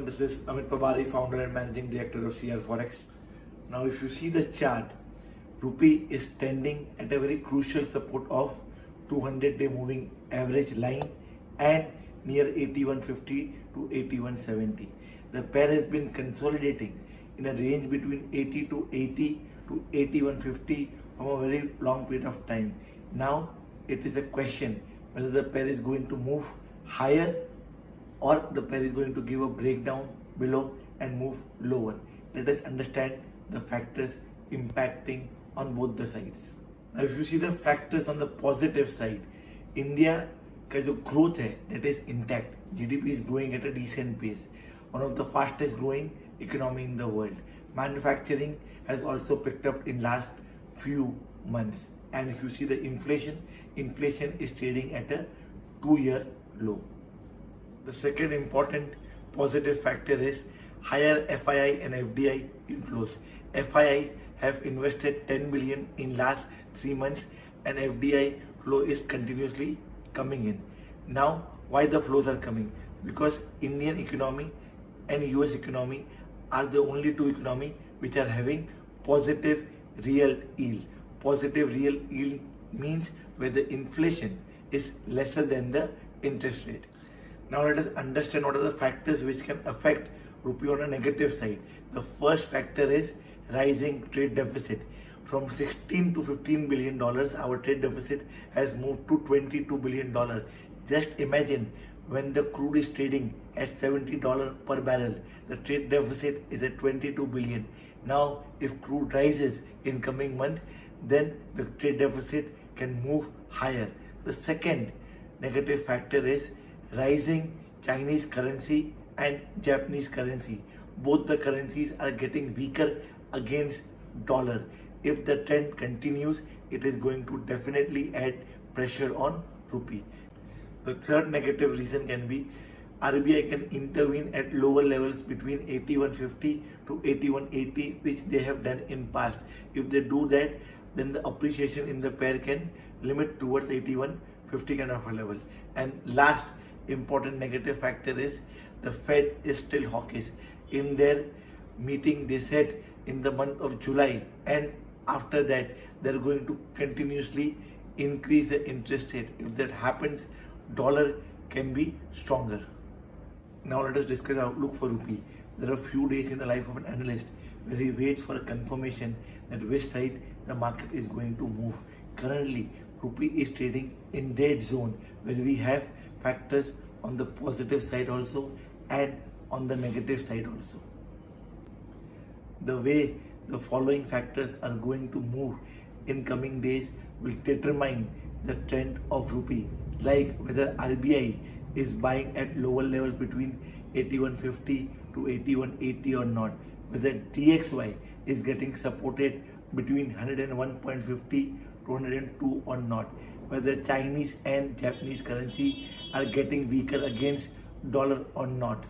this is Amit Pabari, founder and managing director of CR Forex. Now, if you see the chart, rupee is standing at a very crucial support of 200-day moving average line and near 8150 to 8170. The pair has been consolidating in a range between 80 to 80 to 8150 from a very long period of time. Now, it is a question whether the pair is going to move higher or the pair is going to give a breakdown below and move lower. Let us understand the factors impacting on both the sides. Now, if you see the factors on the positive side, India का जो growth है that is intact. GDP is growing at a decent pace. One of the fastest growing economy in the world. Manufacturing has also picked up in last few months. And if you see the inflation is trading at a 2-year low. The second important positive factor is higher FII and FDI inflows. FIIs have invested 10 billion in last 3 months and FDI flow is continuously coming in. Now, why the flows are coming? Because Indian economy and US economy are the only two economies which are having positive real yield. Positive real yield means where the inflation is lesser than the interest rate. Now let us understand what are the factors which can affect rupee on a negative side. The first factor is rising trade deficit. From 16 to 15 billion dollars, our trade deficit has moved to 22 billion dollars. Just imagine when the crude is trading at $70 per barrel, the trade deficit is at 22 billion. Now, if crude rises in coming month, then the trade deficit can move higher. The second negative factor is rising Chinese currency and Japanese currency. Both the currencies are getting weaker against dollar. If the trend continues, it is going to definitely add pressure on rupee. The third negative reason can be RBI can intervene at lower levels between 8150 to 8180, which they have done in past. If they do that, then the appreciation in the pair can limit towards 8150 kind of a level. And last important negative factor is the Fed is still hawkish. In their meeting, they said in the month of July and after that, they're going to continuously increase the interest rate. If that happens, dollar can be stronger. Now let us discuss the outlook for rupee. There are few days in the life of an analyst where he waits for a confirmation that which side the market is going to move. Currently, rupee is trading in red zone where we have factors on the positive side also and on the negative side also. The way the following factors are going to move in coming days will determine the trend of rupee, like whether RBI is buying at lower levels between 8150 to 8180 or not, whether DXY is getting supported between 101.50 to 102 or not, whether Chinese and Japanese currency are getting weaker against dollar or not.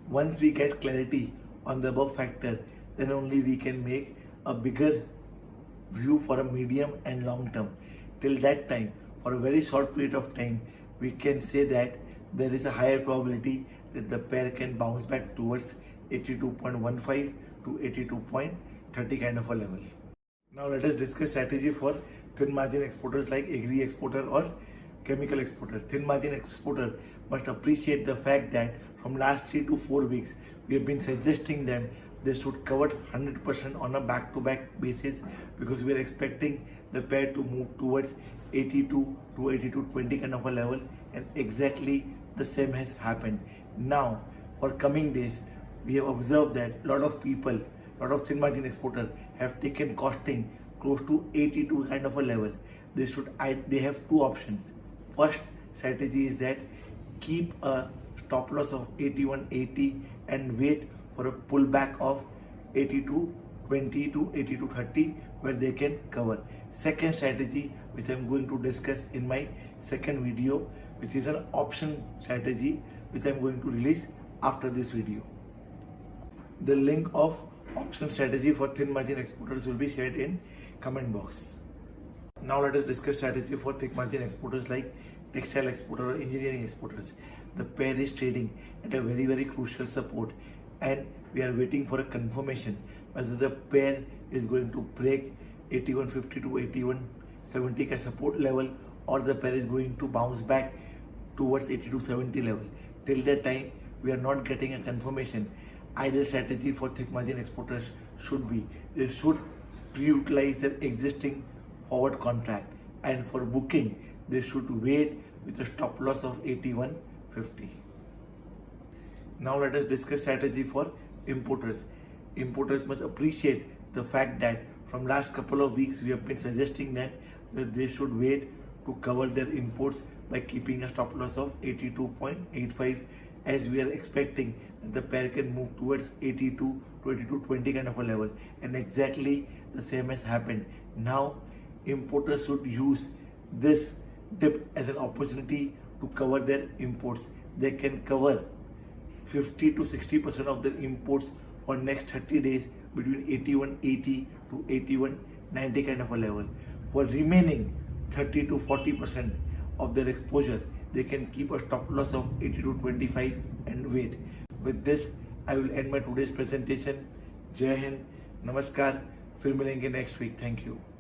Once we get clarity on the above factor, then only we can make a bigger view for a medium and long term. Till that time, for a very short period of time, we can say that there is a higher probability that the pair can bounce back towards 82.15 to 82.30 kind of a level. Now let us discuss strategy for thin margin exporters like agri exporter or chemical exporter. Thin margin exporter must appreciate the fact that from last 3 to 4 weeks, we have been suggesting them they should cover 100% on a back-to-back basis because we are expecting the pair to move towards 82 to 82.20 kind of a level, and exactly the same has happened. Now, for coming days, we have observed that a lot of people, a lot of thin margin exporters have taken costing close to 82 kind of a level. They have two options. First strategy is that keep a stop loss of 81.80 and wait for a pullback of 82.20 to 82.30 where they can cover. Second strategy, which I'm going to discuss in my second video, which is an option strategy, which I'm going to release after this video. The link of option strategy for thin margin exporters will be shared in comment box. Now let us discuss strategy for thick margin exporters like textile exporter or engineering exporters. The pair is trading at a very crucial support, and we are waiting for a confirmation whether the pair is going to break 8150 to 8170 ka support level, or the pair is going to bounce back towards 8270 level. Till that time we are not getting a confirmation. Ideal strategy for thick margin exporters should be they should pre-utilize their existing forward contract, and for booking they should wait with a stop loss of 8150. Now let us discuss strategy for importers. Importers must appreciate the fact that from last couple of weeks we have been suggesting that they should wait to cover their imports by keeping a stop loss of 82.85, as we are expecting that the pair can move towards 82 to 82.20 kind of a level, and exactly the same has happened. Now importers should use this dip as an opportunity to cover their imports. They can cover 50 to 60% of their imports for next 30 days between 8180 to 8190 kind of a level. For remaining 30 to 40% of their exposure, they can keep a stop loss of 82.25 and wait. With this, I will end my today's presentation. Jai Hind, Namaskar. फिर मिलेंगे next week. Thank you.